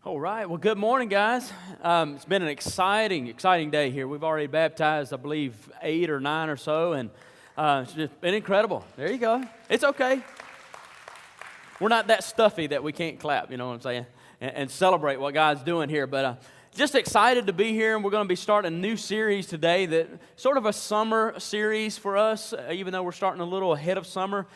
All right. Well, good morning, guys. It's been an exciting day here. We've already baptized, I believe, 8 or 9 or so, and it's just been incredible. There you go. It's okay. We're not that stuffy that we can't clap, you know what I'm saying, and celebrate what God's doing here. But just excited to be here, and we're going to be starting a new series today that sort of a summer series for us, even though we're starting a little ahead of summer.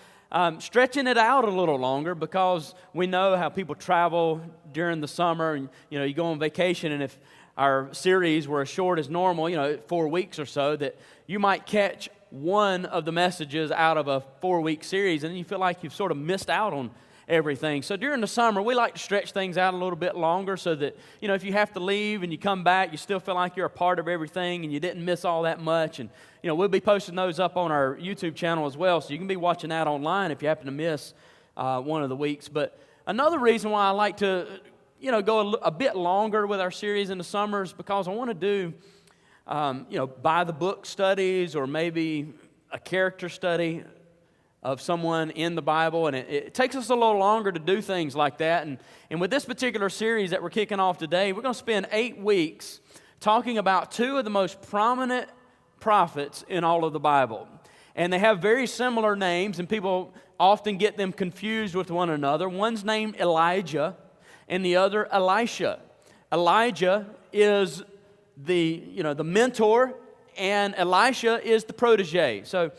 Stretching it out a little longer because we know how people travel during the summer, and you go on vacation, and if our series were as short as normal, 4 weeks or so, that you might catch one of the messages out of a 4-week series, and you feel like you've sort of missed out on everything. So during the summer, we like to stretch things out a little bit longer so that, if you have to leave and you come back, you still feel like you're a part of everything and you didn't miss all that much. And, we'll be posting those up on our YouTube channel as well, so you can be watching that online if you happen to miss one of the weeks. But another reason why I like to, go a bit longer with our series in the summer is because I want to do, by the book studies or maybe a character study of someone in the Bible, and it takes us a little longer to do things like that. And with this particular series that we're kicking off today, we're going to spend 8 weeks talking about 2 of the most prominent prophets in all of the Bible. And they have very similar names, and people often get them confused with one another. One's named Elijah, and the other Elisha. Elijah is the mentor, and Elisha is the protege. So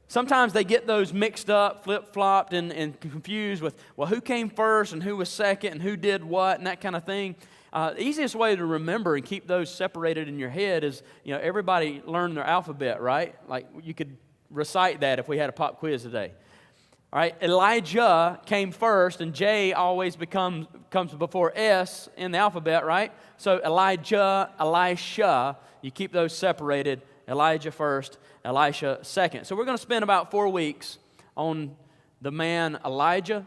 sometimes they get those mixed up, flip-flopped, and confused with, well, who came first and who was second and who did what and that kind of thing. The easiest way to remember and keep those separated in your head is, everybody learned their alphabet, right? Like you could recite that if we had a pop quiz today. All right, Elijah came first, and J always comes before S in the alphabet, right? So Elijah, Elisha, you keep those separated. Elijah first, Elisha second. So we're going to spend about 4 weeks on the man Elijah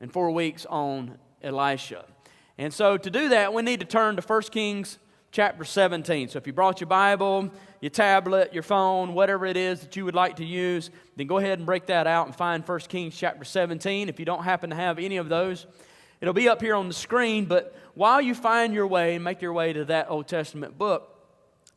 and 4 weeks on Elisha. And so to do that, we need to turn to 1 Kings chapter 17. So if you brought your Bible, your tablet, your phone, whatever it is that you would like to use, then go ahead and break that out and find 1 Kings chapter 17. If you don't happen to have any of those, it'll be up here on the screen. But while you find your way and make your way to that Old Testament book,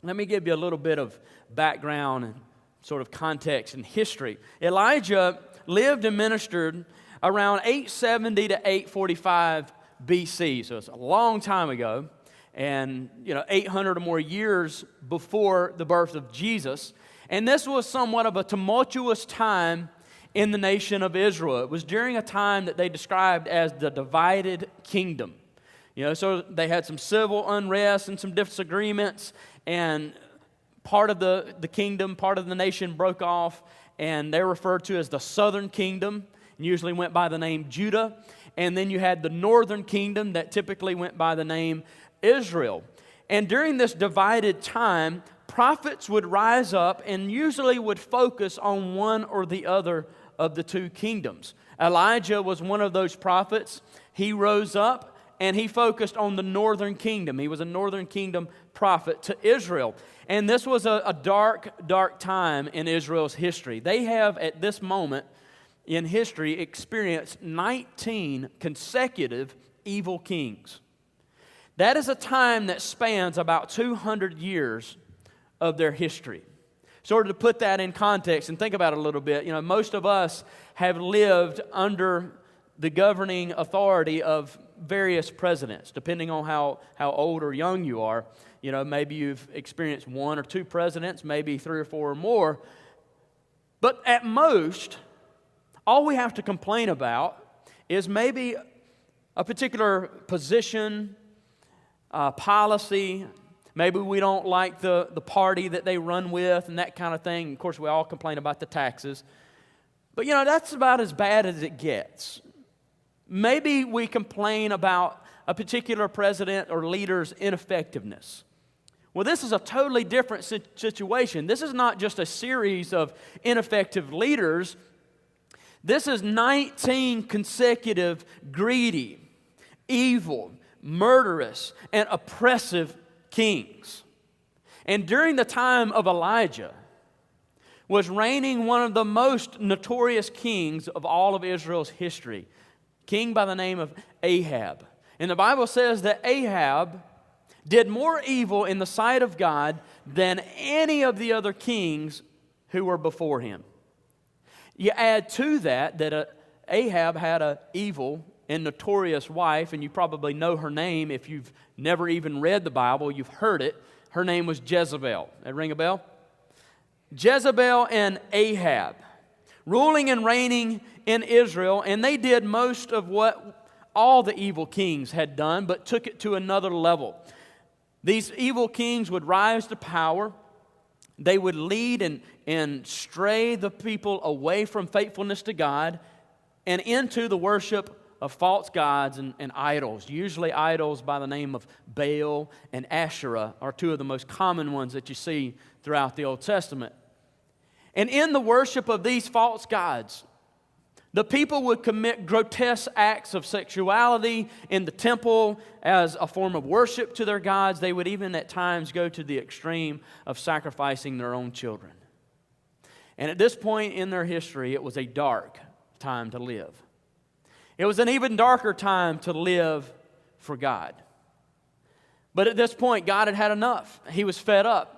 let me give you a little bit of background and sort of context and history. Elijah lived and ministered around 870 to 845 BC, so it's a long time ago, and 800 or more years before the birth of Jesus. And this was somewhat of a tumultuous time in the nation of Israel. It was during a time that they described as the divided kingdom. So they had some civil unrest and some disagreements, and part of the kingdom, part of the nation broke off, and they're referred to as the southern kingdom, and usually went by the name Judah. And then you had the northern kingdom that typically went by the name Israel. And during this divided time, prophets would rise up and usually would focus on one or the other of the 2 kingdoms. Elijah was one of those prophets. He rose up and he focused on the northern kingdom. He was a northern kingdom prophet to Israel. And this was a dark time in Israel's history. They have, at this moment in history, experienced 19 consecutive evil kings. That is a time that spans about 200 years of their history. Sort of to put that in context and think about it a little bit, most of us have lived under the governing authority of various presidents, depending on how old or young you are. Maybe you've experienced 1 or 2 presidents, maybe 3 or 4 or more. But at most, all we have to complain about is maybe a particular position, policy. Maybe we don't like the party that they run with and that kind of thing. Of course, we all complain about the taxes. But, that's about as bad as it gets. Maybe we complain about a particular president or leader's ineffectiveness. Well, this is a totally different situation. This is not just a series of ineffective leaders. This is 19 consecutive greedy, evil, murderous, and oppressive kings. And during the time of Elijah was reigning one of the most notorious kings of all of Israel's history, king by the name of Ahab. And the Bible says that Ahab did more evil in the sight of God than any of the other kings who were before him. You add to that Ahab had an evil and notorious wife, and you probably know her name. If you've never even read the Bible, you've heard it. Her name was Jezebel. That ring a bell? Jezebel and Ahab, ruling and reigning in Israel, and they did most of what all the evil kings had done, but took it to another level. These evil kings would rise to power. They would lead and stray the people away from faithfulness to God and into the worship of false gods and idols. Usually idols by the name of Baal and Asherah are two of the most common ones that you see throughout the Old Testament. And in the worship of these false gods, the people would commit grotesque acts of sexuality in the temple as a form of worship to their gods. They would even at times go to the extreme of sacrificing their own children. And at this point in their history, it was a dark time to live. It was an even darker time to live for God. But at this point, God had had enough. He was fed up.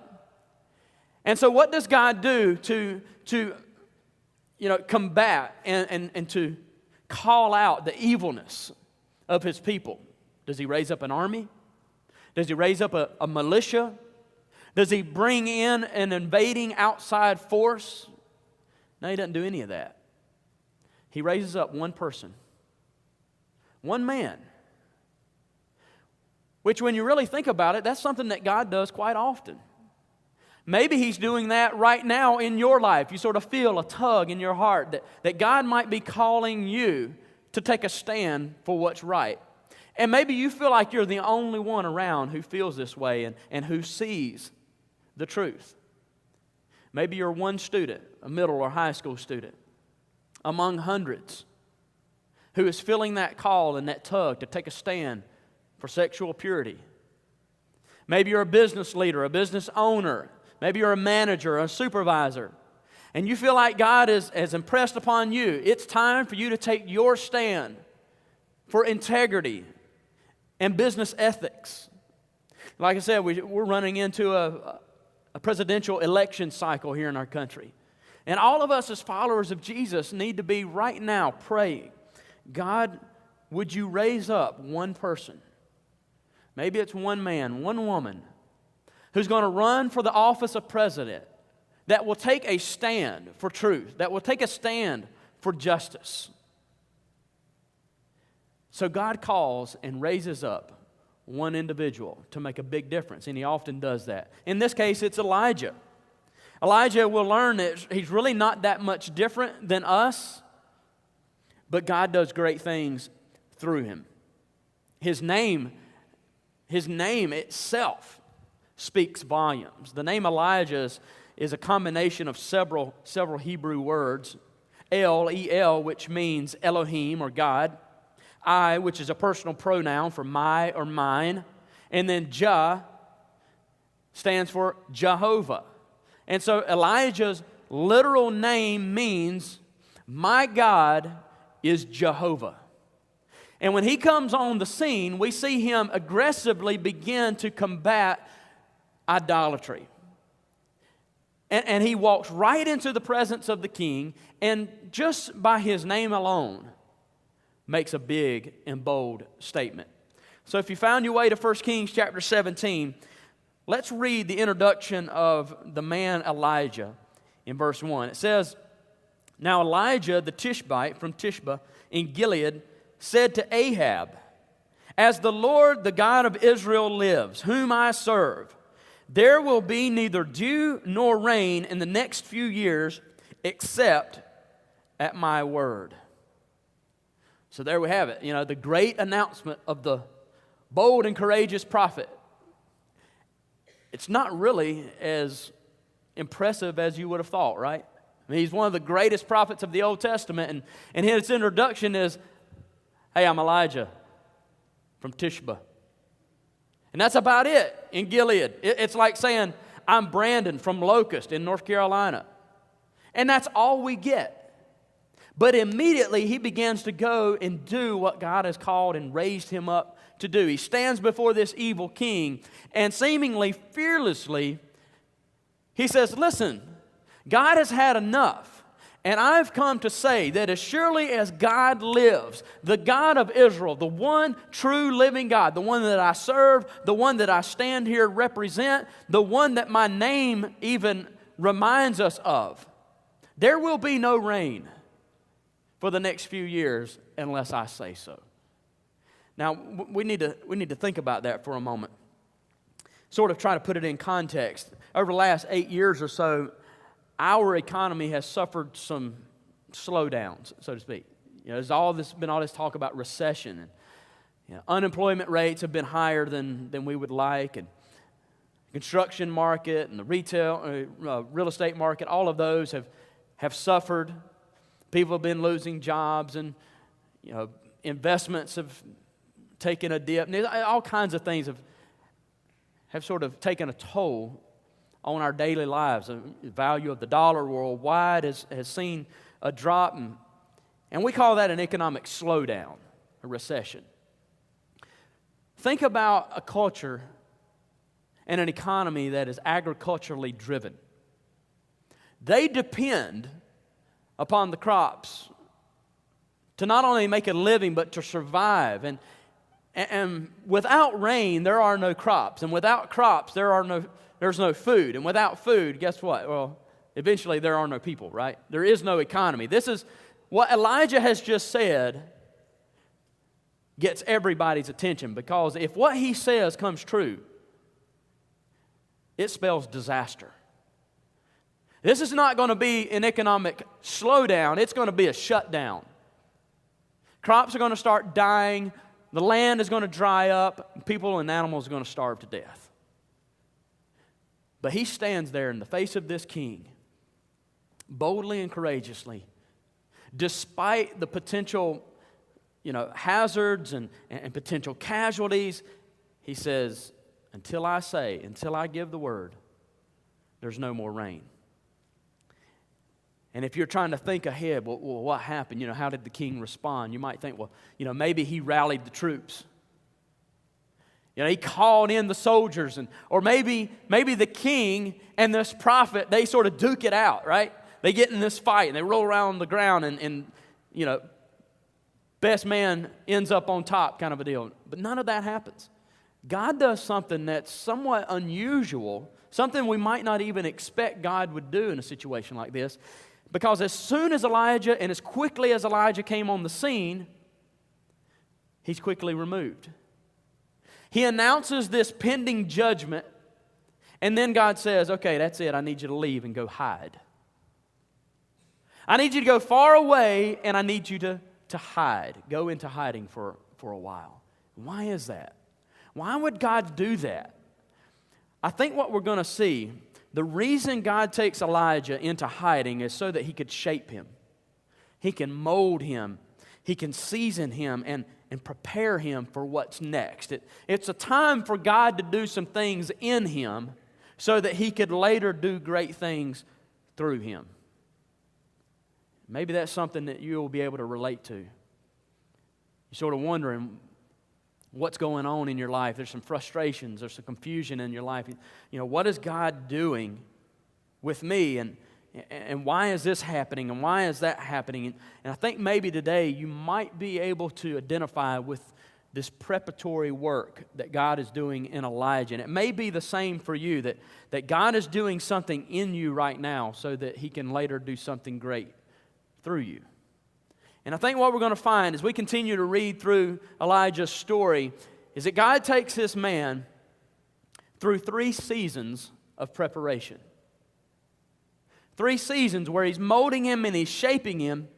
And so what does God do to combat and to call out the evilness of His people? Does He raise up an army? Does He raise up a militia? Does He bring in an invading outside force? No, He doesn't do any of that. He raises up one person. One man. Which when you really think about it, that's something that God does quite often. Maybe He's doing that right now in your life. You sort of feel a tug in your heart that God might be calling you to take a stand for what's right. And maybe you feel like you're the only one around who feels this way and who sees the truth. Maybe you're one student, a middle or high school student, among hundreds, who is feeling that call and that tug to take a stand for sexual purity. Maybe you're a business leader, a business owner. Maybe you're a manager, a supervisor. And you feel like God has impressed upon you. It's time for you to take your stand for integrity and business ethics. Like I said, we're running into a presidential election cycle here in our country. And all of us as followers of Jesus need to be right now praying, God, would you raise up one person? Maybe it's one man, one woman, who's going to run for the office of president that will take a stand for truth, that will take a stand for justice. So God calls and raises up one individual to make a big difference, and He often does that. In this case, it's Elijah. Elijah will learn that he's really not that much different than us, but God does great things through him. His name itself speaks volumes. The name Elijah is a combination of several Hebrew words. El, E-L, which means Elohim or God. I, which is a personal pronoun for my or mine. And then Jah stands for Jehovah. And so Elijah's literal name means, my God is Jehovah. And when he comes on the scene, we see him aggressively begin to combat idolatry. And he walks right into the presence of the king, and just by his name alone, makes a big and bold statement. So if you found your way to 1 Kings chapter 17, let's read the introduction of the man Elijah in verse 1. It says, Now Elijah the Tishbite from Tishba in Gilead said to Ahab, As the Lord, the God of Israel lives, whom I serve, there will be neither dew nor rain in the next few years except at my word. So there we have it, the great announcement of the bold and courageous prophet. It's not really as impressive as you would have thought, right? I mean, he's one of the greatest prophets of the Old Testament, and his introduction is, Hey, I'm Elijah from Tishba. And that's about it in Gilead. It's like saying, I'm Brandon from Locust in North Carolina. And that's all we get. But immediately he begins to go and do what God has called and raised him up to do. He stands before this evil king, and seemingly fearlessly, he says, listen, God has had enough. And I've come to say that as surely as God lives, the God of Israel, the one true living God, the one that I serve, the one that I stand here represent, the one that my name even reminds us of, there will be no rain for the next few years unless I say so. Now, we need to think about that for a moment. Sort of try to put it in context. Over the last 8 years or so, our economy has suffered some slowdowns, so to speak. There's been all this talk about recession, and unemployment rates have been higher than we would like, and the construction market and the real estate market, all of those have suffered. People have been losing jobs, and investments have taken a dip. And all kinds of things have sort of taken a toll on our daily lives. The value of the dollar worldwide has seen a drop, and we call that an economic slowdown, a recession. Think about a culture and an economy that is agriculturally driven. They depend upon the crops to not only make a living, but to survive. And without rain, there are no crops. And without crops, there's no food. And without food, guess what? Well, eventually there are no people, right? There is no economy. This is what Elijah has just said gets everybody's attention, because if what he says comes true, it spells disaster. This is not going to be an economic slowdown. It's going to be a shutdown. Crops are going to start dying. The land is going to dry up. People and animals are going to starve to death. But he stands there in the face of this king, boldly and courageously, despite the potential, hazards and potential casualties. He says, until I give the word, there's no more rain. And if you're trying to think ahead, well, what happened? How did the king respond? You might think, maybe he rallied the troops. He called in the soldiers, or maybe the king and this prophet, they sort of duke it out, right? They get in this fight and they roll around on the ground, and best man ends up on top, kind of a deal. But none of that happens. God does something that's somewhat unusual, something we might not even expect God would do in a situation like this. Because as soon as Elijah, and as quickly as Elijah came on the scene, he's quickly removed. He announces this pending judgment, and then God says, okay, that's it. I need you to leave and go hide. I need you to go far away, and I need you to hide. Go into hiding for a while. Why is that? Why would God do that? I think what we're going to see, the reason God takes Elijah into hiding is so that he could shape him. He can mold him. He can season him and prepare him for what's next. It's a time for God to do some things in him so that he could later do great things through him. Maybe that's something that you'll be able to relate to. You're sort of wondering what's going on in your life. There's some frustrations, there's some confusion in your life. What is God doing with me? And why is this happening? And why is that happening? And I think maybe today you might be able to identify with this preparatory work that God is doing in Elijah. And it may be the same for you, that God is doing something in you right now so that he can later do something great through you. And I think what we're going to find as we continue to read through Elijah's story is that God takes this man through 3 seasons of preparation. 3 seasons where he's molding him and he's shaping him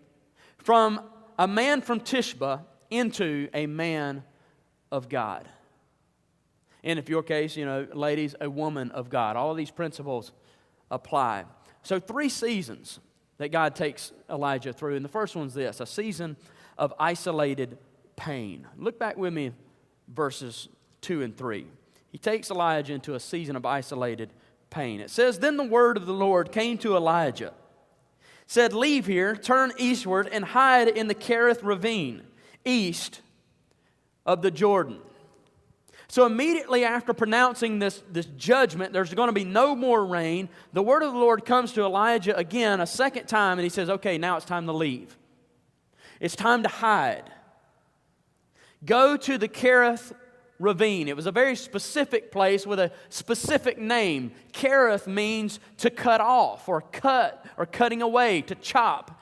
from a man from Tisha into a man of God. And if your case, ladies, a woman of God. All of these principles apply. So 3 seasons that God takes Elijah through. And the first one's this, a season of isolated pain. Look back with me, verses 2 and 3. He takes Elijah into a season of isolated pain. It says, then the word of the Lord came to Elijah, said, leave here, turn eastward, and hide in the Kerith ravine, east of the Jordan. So immediately after pronouncing this judgment, there's going to be no more rain, the word of the Lord comes to Elijah again a second time, and he says, okay, now it's time to leave. It's time to hide. Go to the Kerith ravine. It was a very specific place with a specific name. Kerith means to cut off or cut or cutting away, to chop.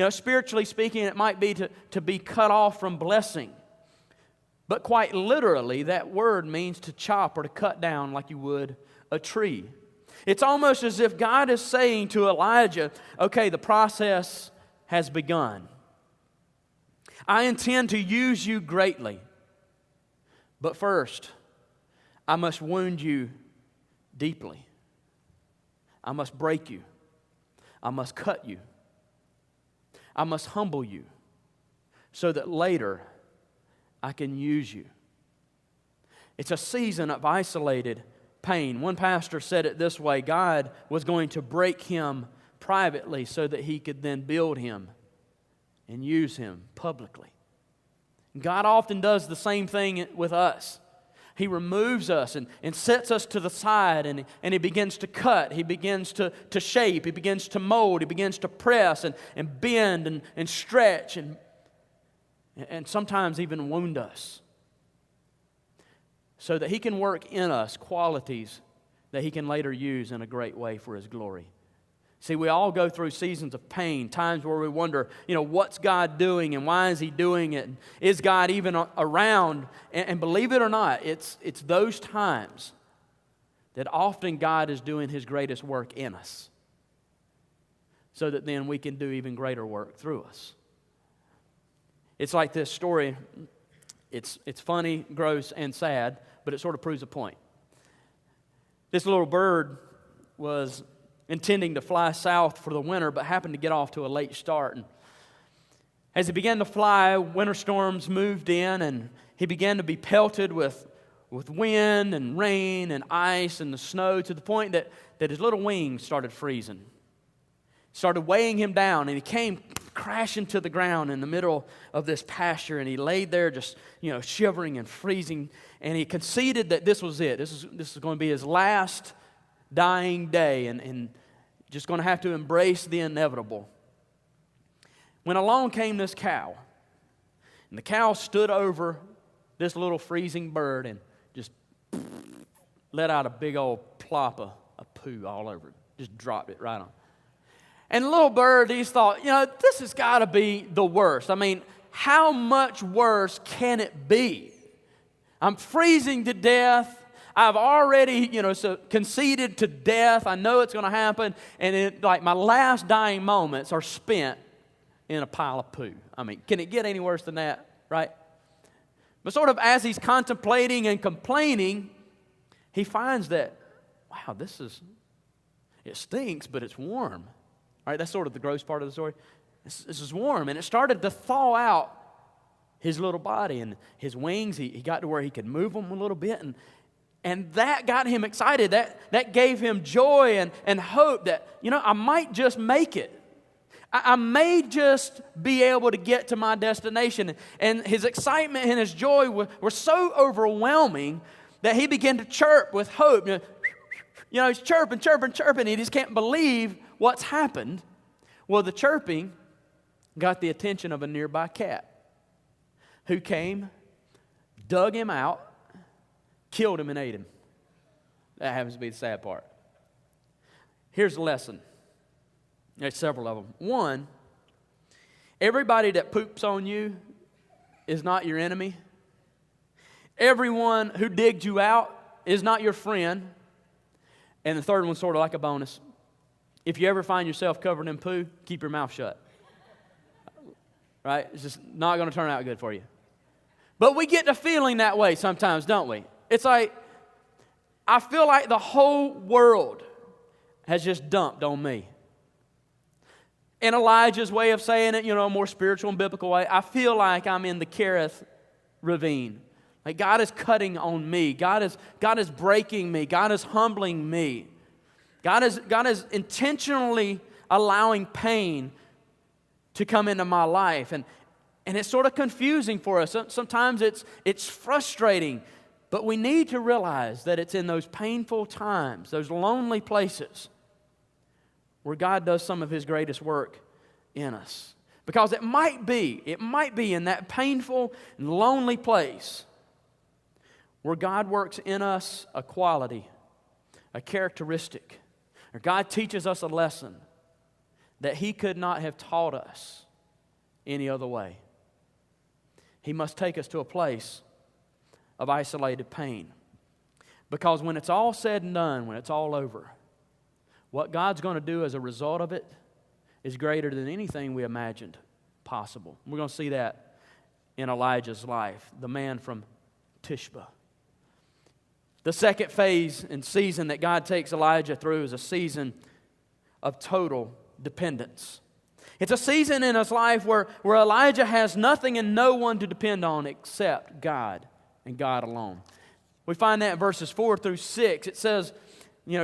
Spiritually speaking, it might be to be cut off from blessing. But quite literally, that word means to chop or to cut down like you would a tree. It's almost as if God is saying to Elijah, okay, the process has begun. I intend to use you greatly. But first, I must wound you deeply. I must break you. I must cut you. I must humble you so that later I can use you. It's a season of isolated pain. One pastor said it this way: God was going to break him privately so that he could then build him and use him publicly. God often does the same thing with us. He removes us and sets us to the side, and He begins to cut. He begins to shape. He begins to mold. He begins to press and bend and stretch and sometimes even wound us so that He can work in us qualities that He can later use in a great way for His glory. See, we all go through seasons of pain, times where we wonder, what's God doing and why is He doing it? Is God even around? And believe it or not, it's those times that often God is doing His greatest work in us so that then we can do even greater work through us. It's like this story. It's funny, gross, and sad, but it sort of proves a point. This little bird was intending to fly south for the winter, but happened to get off to a late start. And as he began to fly, winter storms moved in, and he began to be pelted with wind and rain and ice and the snow to the point that his little wings started freezing. Started weighing him down, and he came crashing to the ground in the middle of this pasture, and he laid there just, shivering and freezing, and he conceded that this was it. This is going to be his last dying day, and just going to have to embrace the inevitable. When along came this cow, and the cow stood over this little freezing bird and just let out a big old plop of poo all over it. Just dropped it right on. And the little bird, he thought, this has got to be the worst. I mean, how much worse can it be? I'm freezing to death. I've already, conceded to death. I know it's going to happen. And my last dying moments are spent in a pile of poo. I mean, can it get any worse than that, right? But sort of as he's contemplating and complaining, he finds that, wow, it stinks, but it's warm. All right, that's sort of the gross part of the story. This is warm. And it started to thaw out his little body and his wings. He got to where he could move them a little bit, and that got him excited. That gave him joy and hope that, I might just make it. I may just be able to get to my destination. And his excitement and his joy were so overwhelming that he began to chirp with hope. He's chirping. He just can't believe what's happened. Well, the chirping got the attention of a nearby cat who came, dug him out, killed him and ate him. That happens to be the sad part. Here's the lesson. There's several of them. One, everybody that poops on you is not your enemy. Everyone who digged you out is not your friend. And the third one's sort of like a bonus. If you ever find yourself covered in poo, keep your mouth shut. Right? It's just not going to turn out good for you. But we get to feeling that way sometimes, don't we? It's like, I feel like the whole world has just dumped on me. In Elijah's way of saying it, a more spiritual and biblical way, I feel like I'm in the Kerith ravine. Like God is cutting on me. God is breaking me. God is humbling me. God is intentionally allowing pain to come into my life. And it's sort of confusing for us. Sometimes it's frustrating. But we need to realize that it's in those painful times, those lonely places, where God does some of His greatest work in us. Because it might be in that painful and lonely place where God works in us a quality, a characteristic, or God teaches us a lesson that He could not have taught us any other way. He must take us to a place of isolated pain. Because when it's all said and done, when it's all over, what God's going to do as a result of it is greater than anything we imagined possible. We're going to see that in Elijah's life, the man from Tishba. The second phase and season that God takes Elijah through is a season of total dependence. It's a season in his life where Elijah has nothing and no one to depend on except God and God alone. We find that in verses 4 through 6. It says,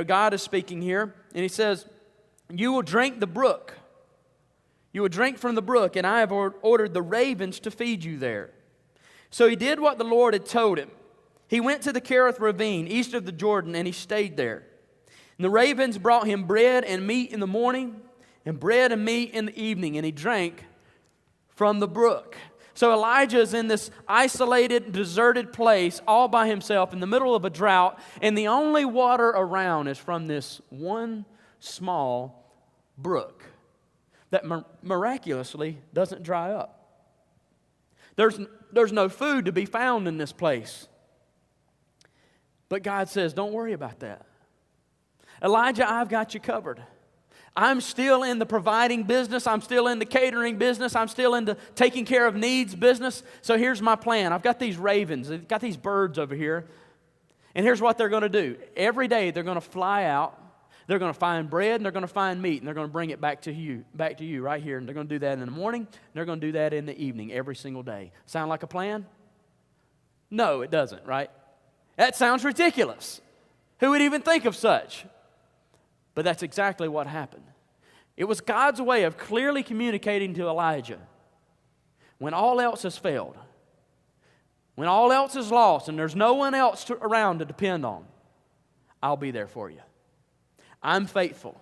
God is speaking here, and He says, "You will drink the brook. You will drink from the brook, and I have ordered the ravens to feed you there." So he did what the Lord had told him. He went to the Kerith ravine east of the Jordan, and he stayed there. And the ravens brought him bread and meat in the morning, and bread and meat in the evening, and he drank from the brook. So Elijah is in this isolated, deserted place all by himself in the middle of a drought, and the only water around is from this one small brook that miraculously doesn't dry up. There's no food to be found in this place. But God says, don't worry about that. Elijah, I've got you covered. I'm still in the providing business. I'm still in the catering business. I'm still in the taking care of needs business. So here's my plan. I've got these ravens. I've got these birds over here. And here's what they're going to do. Every day they're going to fly out. They're going to find bread and they're going to find meat. And they're going to bring it back to you right here. And they're going to do that in the morning. And they're going to do that in the evening every single day. Sound like a plan? No, it doesn't, right? That sounds ridiculous. Who would even think of such? But that's exactly what happened. It was God's way of clearly communicating to Elijah, when all else has failed, when all else is lost and there's no one else around to depend on, I'll be there for you. I'm faithful.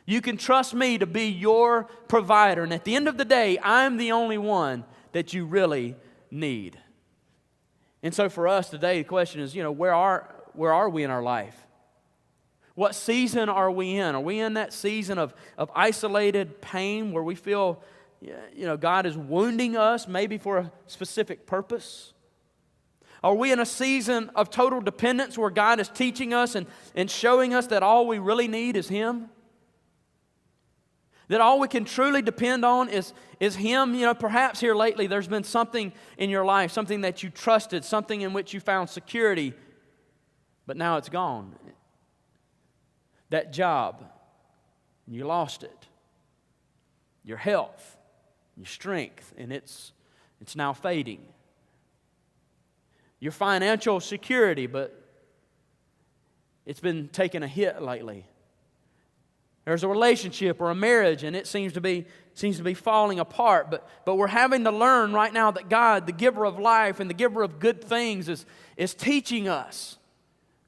You can trust me to be your provider. And at the end of the day, I'm the only one that you really need. And so for us today, the question is, where are we in our life? What season are we in? Are we in that season of isolated pain where we feel, God is wounding us maybe for a specific purpose? Are we in a season of total dependence where God is teaching us and showing us that all we really need is Him? That all we can truly depend on is Him? Perhaps here lately there's been something in your life, something that you trusted, something in which you found security, but now it's gone. That job, you lost it. Your health, your strength, and it's now fading. Your financial security, but it's been taking a hit lately. There's a relationship or a marriage, and it seems to be falling apart. But we're having to learn right now that God, the giver of life and the giver of good things, is teaching us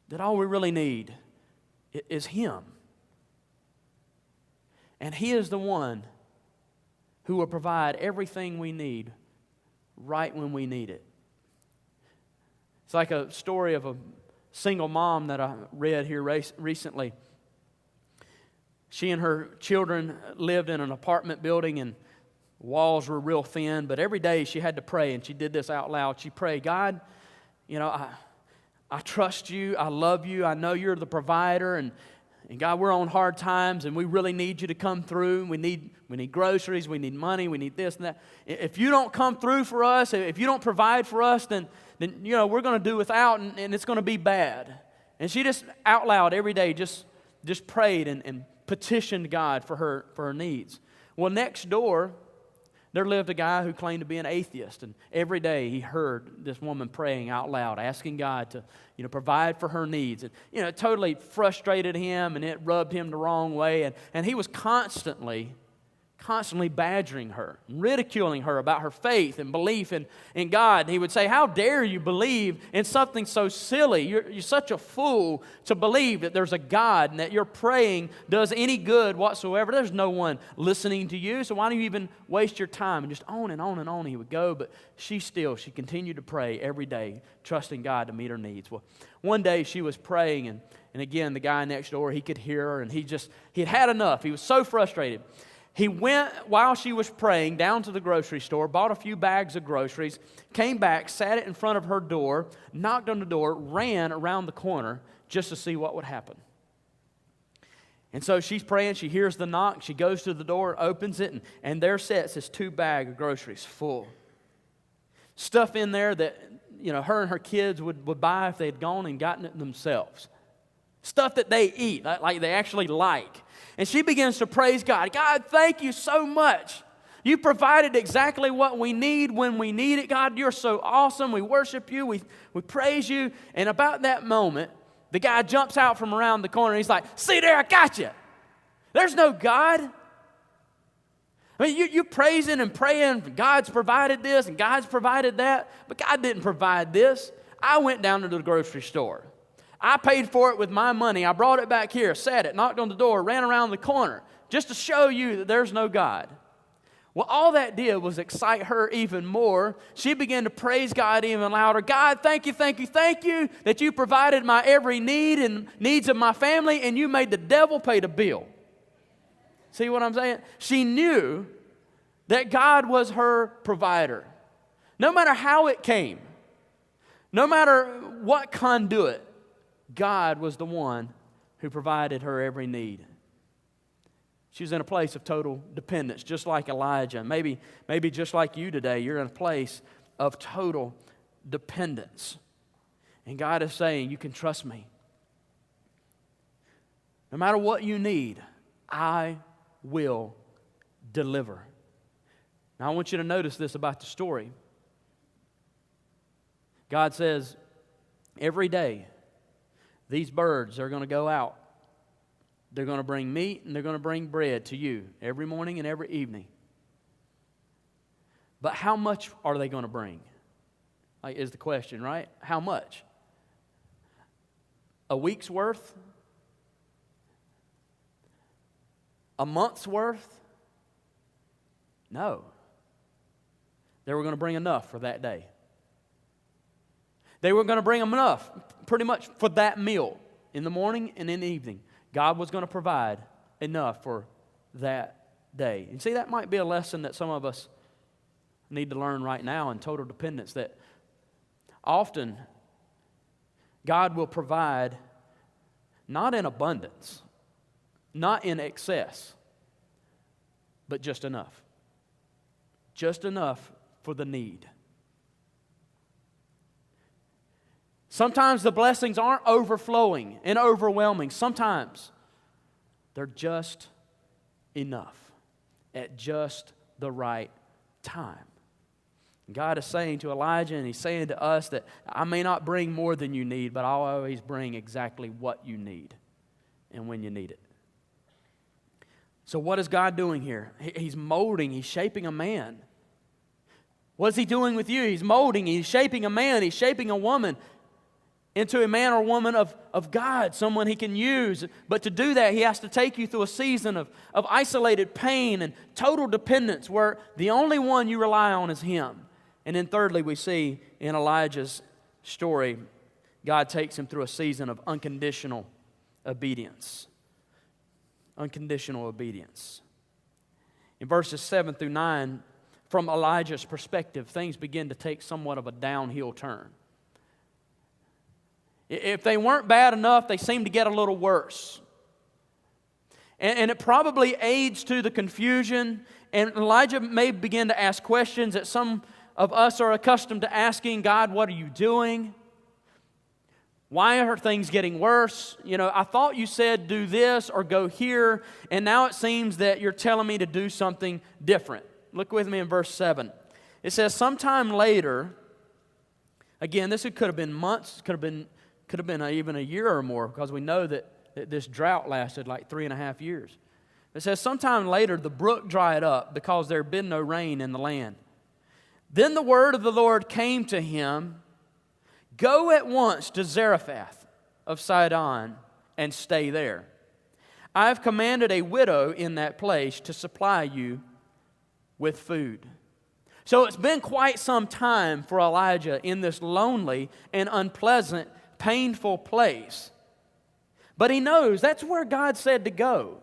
that all we really need is Him. And He is the one who will provide everything we need right when we need it. It's like a story of a single mom that I read here recently. She and her children lived in an apartment building and walls were real thin, but every day she had to pray, and she did this out loud. She prayed, God, I trust you, I love you, I know you're the provider, and God, we're on hard times, and we really need you to come through. We need groceries, we need money, we need this and that. If you don't come through for us, if you don't provide for us, then we're going to do without, and it's going to be bad. And she just out loud every day just prayed and petitioned God for her needs. Well, next door, there lived a guy who claimed to be an atheist, and every day he heard this woman praying out loud, asking God to, provide for her needs. And, it totally frustrated him, and it rubbed him the wrong way, and he was constantly constantly badgering her, ridiculing her about her faith and belief in God. And he would say, how dare you believe in something so silly? You're such a fool to believe that there's a God and that your praying does any good whatsoever. There's no one listening to you, so why do you even waste your time? And just on and on and on he would go, but she continued to pray every day, trusting God to meet her needs. Well, one day she was praying, and again, the guy next door, he could hear her, and he had had enough. He was so frustrated. He went, while she was praying, down to the grocery store, bought a few bags of groceries, came back, sat it in front of her door, knocked on the door, ran around the corner just to see what would happen. And so she's praying, she hears the knock, she goes to the door, opens it, and there sits this 2 bag of groceries full. Stuff in there that, her and her kids would buy if they had gone and gotten it themselves. Stuff that they eat, like they actually like. And she begins to praise God. God, thank you so much. You provided exactly what we need when we need it. God, you're so awesome. We worship you. We praise you. And about that moment, the guy jumps out from around the corner. And he's like, see there, I got you. There's no God. I mean, you're praising and praying. God's provided this and God's provided that. But God didn't provide this. I went down to the grocery store. I paid for it with my money. I brought it back here, sat it, knocked on the door, ran around the corner just to show you that there's no God. Well, all that did was excite her even more. She began to praise God even louder. God, thank you that you provided my every need and needs of my family, and you made the devil pay the bill. See what I'm saying? She knew that God was her provider. No matter how it came, no matter what conduit, God was the one who provided her every need. She was in a place of total dependence, just like Elijah. Maybe just like you today, you're in a place of total dependence. And God is saying, you can trust me. No matter what you need, I will deliver. Now, I want you to notice this about the story. God says, every day, these birds are going to go out. They're going to bring meat and they're going to bring bread to you every morning and every evening. But how much are they going to bring? Is the question, right? How much? A week's worth? A month's worth? No. They were going to bring enough for that day. They were going to bring them enough, pretty much for that meal, in the morning and in the evening. God was going to provide enough for that day. And see, that might be a lesson that some of us need to learn right now in total dependence, that often God will provide not in abundance, not in excess, but just enough. Just enough for the need. Sometimes the blessings aren't overflowing and overwhelming. Sometimes they're just enough at just the right time. God is saying to Elijah, and He's saying to us, that I may not bring more than you need, but I'll always bring exactly what you need and when you need it. So what is God doing here? He's molding, He's shaping a man. What is He doing with you? He's molding, He's shaping a man, He's shaping a woman into a man or woman of God, someone He can use. But to do that, He has to take you through a season of isolated pain and total dependence, where the only one you rely on is Him. And then thirdly, we see in Elijah's story, God takes him through a season of unconditional obedience. Unconditional obedience. In verses 7 through 9, from Elijah's perspective, things begin to take somewhat of a downhill turn. If they weren't bad enough, they seem to get a little worse. And it probably aids to the confusion. And Elijah may begin to ask questions that some of us are accustomed to asking. God, what are you doing? Why are things getting worse? I thought you said do this or go here, and now it seems that you're telling me to do something different. Look with me in verse 7. It says, sometime later, again, this could have been months, could have been even a year or more, because we know that this drought lasted like 3.5 years. It says, sometime later the brook dried up because there had been no rain in the land. Then the word of the Lord came to him, go at once to Zarephath of Sidon and stay there. I have commanded a widow in that place to supply you with food. So it's been quite some time for Elijah in this lonely and unpleasant, painful place. But he knows that's where God said to go.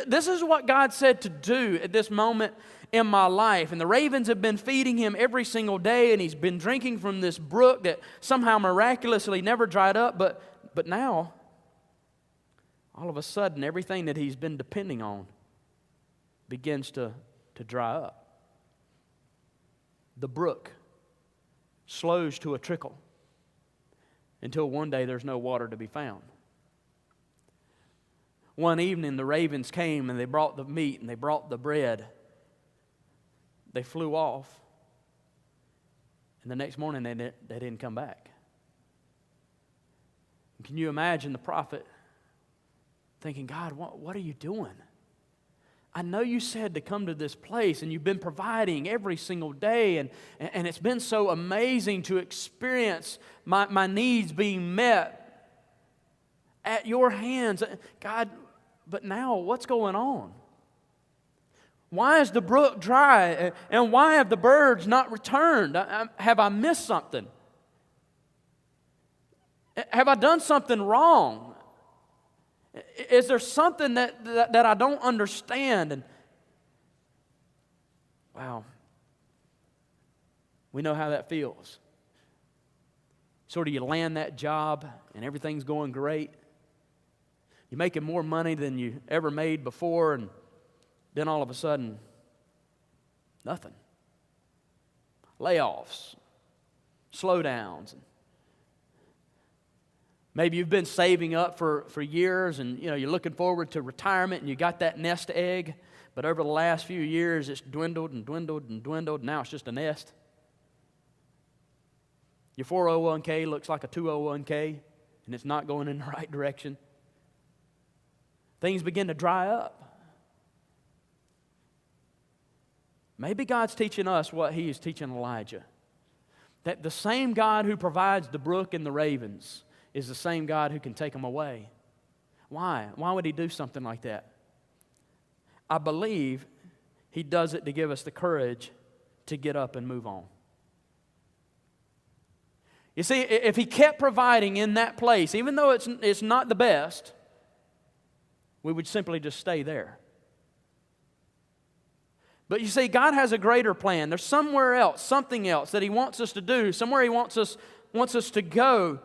This is what God said to do at this moment in my life. And the ravens have been feeding him every single day, and he's been drinking from this brook that somehow miraculously never dried up. But now, all of a sudden, everything that he's been depending on begins to dry up. The brook slows to a trickle until one day there's no water to be found. One evening the ravens came and they brought the meat and they brought the bread. They flew off, and the next morning they didn't come back. And can you imagine the prophet thinking, God, what are you doing? I know you said to come to this place, and you've been providing every single day, and it's been so amazing to experience my needs being met at your hands. God, but now what's going on? Why is the brook dry, and why have the birds not returned? Have I missed something? Have I done something wrong? Is there something that I don't understand? And wow, we know how that feels. Sort of you land that job and everything's going great. You're making more money than you ever made before, and then all of a sudden, nothing. Layoffs, slowdowns. Maybe you've been saving up for years, and you're looking forward to retirement, and you got that nest egg, but over the last few years it's dwindled and dwindled and dwindled. Now it's just a nest. Your 401k looks like a 201k, and it's not going in the right direction. Things begin to dry up. Maybe God's teaching us what He is teaching Elijah. That the same God who provides the brook and the ravens is the same God who can take them away. Why? Why would He do something like that? I believe He does it to give us the courage to get up and move on. You see, if He kept providing in that place, even though it's not the best, we would simply just stay there. But you see, God has a greater plan. There's somewhere else, something else that He wants us to do, somewhere He wants us to go.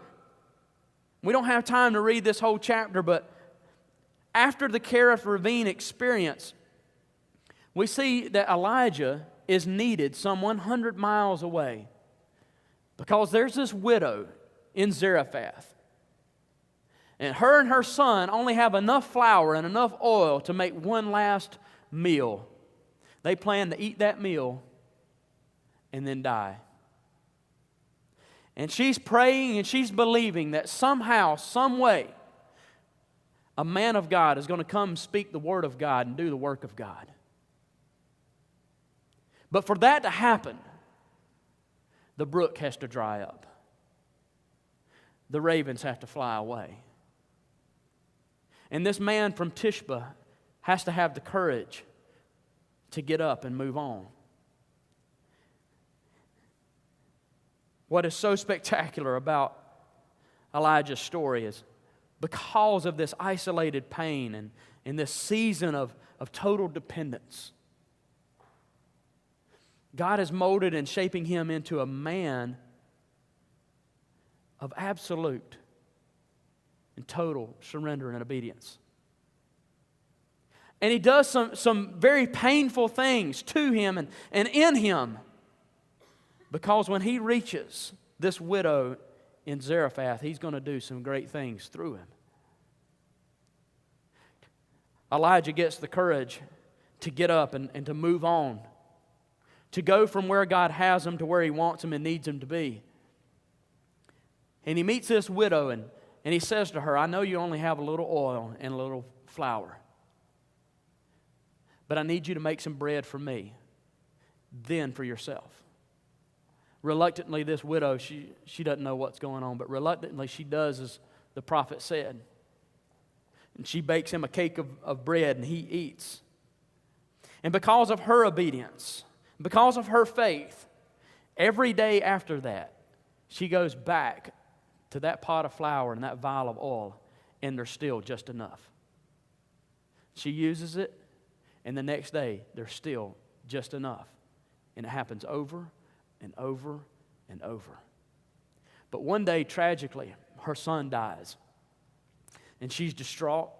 We don't have time to read this whole chapter, but after the Kerith Ravine experience, we see that Elijah is needed some 100 miles away because there's this widow in Zarephath. And her son only have enough flour and enough oil to make one last meal. They plan to eat that meal and then die. And she's praying and she's believing that somehow, some way, a man of God is going to come speak the word of God and do the work of God. But for that to happen, the brook has to dry up. The ravens have to fly away. And this man from Tishba has to have the courage to get up and move on. What is so spectacular about Elijah's story is because of this isolated pain and in this season of total dependence, God has molded and shaping him into a man of absolute and total surrender and obedience. And He does some very painful things to him and in him. Because when he reaches this widow in Zarephath, He's going to do some great things through him. Elijah gets the courage to get up and to move on. To go from where God has him to where He wants him and needs him to be. And he meets this widow and he says to her, I know you only have a little oil and a little flour. but I need you to make some bread for me, then for yourself. Reluctantly, this widow, she doesn't know what's going on, but reluctantly she does as the prophet said. And she bakes him a cake of bread, and he eats. And because of her obedience, because of her faith, every day after that, she goes back to that pot of flour and that vial of oil, and there's still just enough. She uses it, and the next day, there's still just enough. And it happens over and over and over. But one day, tragically, her son dies. And she's distraught.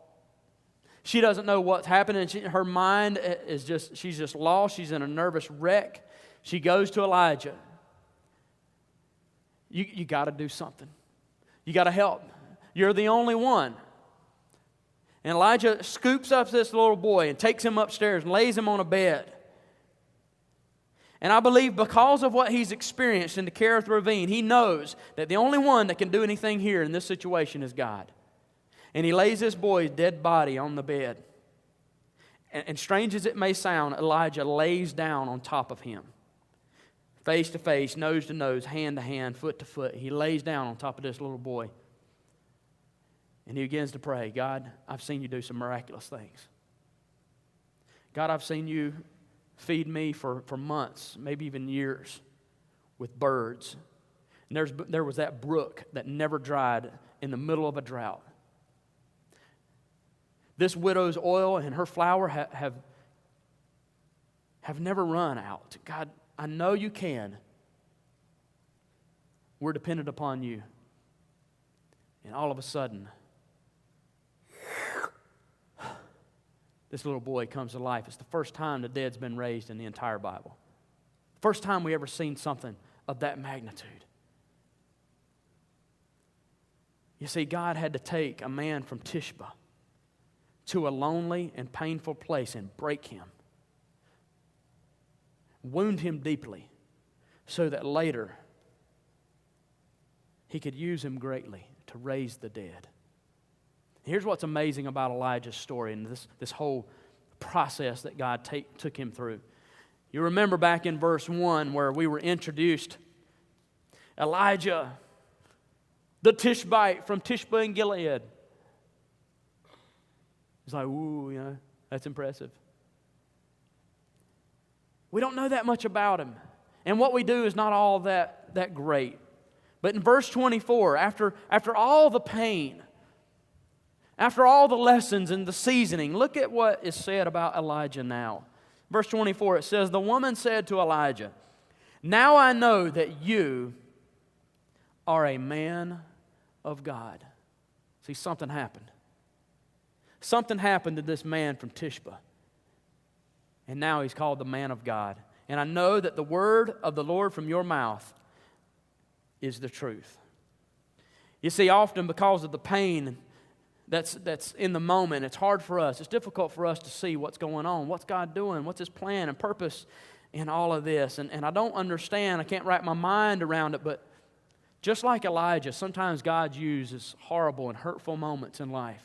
She doesn't know what's happening. Her mind is she's just lost. She's in a nervous wreck. She goes to Elijah. You got to do something. You got to help. You're the only one. And Elijah scoops up this little boy and takes him upstairs and lays him on a bed. And I believe because of what he's experienced in the Kerith Ravine, he knows that the only one that can do anything here in this situation is God. And he lays this boy's dead body on the bed. And strange as it may sound, Elijah lays down on top of him. Face to face, nose to nose, hand to hand, foot to foot. He lays down on top of this little boy. And he begins to pray, God, I've seen you do some miraculous things. God, I've seen you feed me for months, maybe even years, with birds. And there was that brook that never dried in the middle of a drought. This widow's oil and her flour have never run out. God, I know you can. We're dependent upon you. And all of a sudden, this little boy comes to life. It's the first time the dead's been raised in the entire Bible. First time we ever seen something of that magnitude. You see, God had to take a man from Tishba to a lonely and painful place and break him, wound him deeply, so that later he could use him greatly to raise the dead. Here's what's amazing about Elijah's story and this whole process that God took him through. You remember back in verse 1 where we were introduced, Elijah, the Tishbite from Tishba in Gilead. It's like, ooh, that's impressive. We don't know that much about him. And what we do is not all that great. But in verse 24, after all the pain, after all the lessons and the seasoning, look at what is said about Elijah now. Verse 24, it says, the woman said to Elijah, now I know that you are a man of God. See, something happened. Something happened to this man from Tishba. And now he's called the man of God. And I know that the word of the Lord from your mouth is the truth. You see, often because of the pain that's in the moment, it's hard for us. It's difficult for us to see what's going on. What's God doing? What's His plan and purpose in all of this? And I don't understand. I can't wrap my mind around it. But just like Elijah, sometimes God uses horrible and hurtful moments in life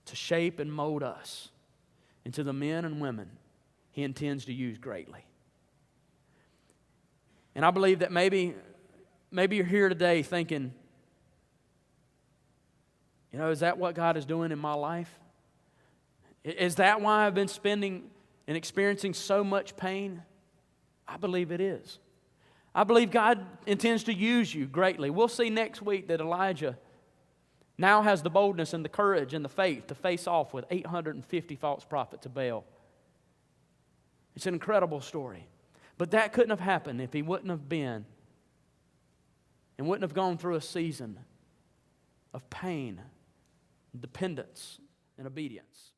to shape and mold us into the men and women He intends to use greatly. And I believe that maybe you're here today thinking, is that what God is doing in my life? Is that why I've been spending and experiencing so much pain? I believe it is. I believe God intends to use you greatly. We'll see next week that Elijah now has the boldness and the courage and the faith to face off with 850 false prophets of Baal. It's an incredible story. But that couldn't have happened if he wouldn't have been and wouldn't have gone through a season of pain, dependence, and obedience.